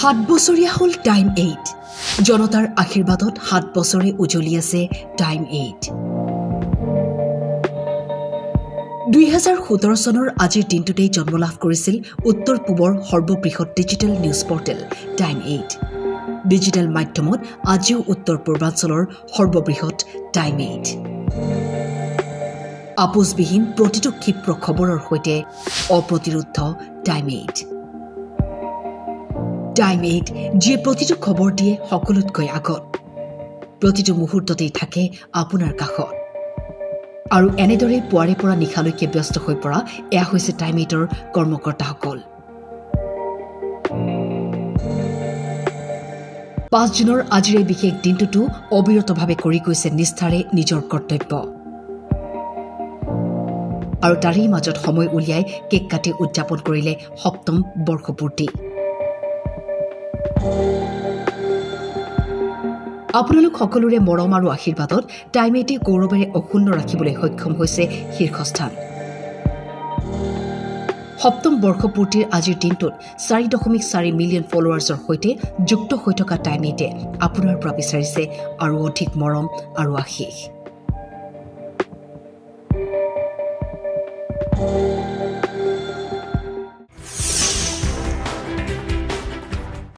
7 বছৰীয়া হ'ল টাইম 8 জনতাৰ আশীৰ্বাদত 7 বছৰে উজলি আছে টাইম 8 2017 চনৰ আজিৰ দিনটোতেই জন্ম লাভ কৰিছিল উত্তৰ পূবৰ সৰ্ববৃহৎ digital news portal time 8 digital মাধ্যমত আজিও উত্তৰ পূৰ্বাঞ্চলৰ সৰ্ববৃহৎ টাইম 8 আপোচবিহীন প্ৰতিটো ক্ষিপ্ৰ খবৰৰ সৈতে অপ্ৰতিৰোধ টাইম 8 টাইম 8 যে প্ৰতিটো খবৰ দিয়ে সকলোতকৈ আগত প্ৰতিটো মুহূৰ্ততেই থাকে আপোনাৰ কাষত আৰু এনেদৰে পুৱাৰে পৰা নিশালৈকে ব্যস্ত হৈ পৰা এয়া হৈছে টাইম 8ৰ কৰ্মকৰ্তাসকল 5 জুনৰ আজিৰ এই বিশেষ দিনটোতো অবিৰতভাৱে কৰি গৈছে নিষ্ঠাৰে নিজৰ কৰ্তব্য আৰু তাৰেই মাজত সময় উলিয়াই কেক কাটি উদযাপন কৰিলে 7ম বৰ্ষপূৰ্তি আপোনালোক সকলোৰে মৰম আৰু আশীৰ্বাদত টাইম 8 গৌৰৱেৰে অক্ষুণ্ণ ৰাখিবলৈ সক্ষম হৈছে শীৰ্ষস্থান 7ম বৰ্ষপূৰ্তিৰ আজিৰ দিনটোত 4.4 মিলিয়ন ফলোৱাৰ্ছৰ সৈতে যুক্ত হৈ থকা টাইম 8 আপোনাৰ পৰা বিচাৰিছে আৰু অধিক মৰম আৰু আশীষ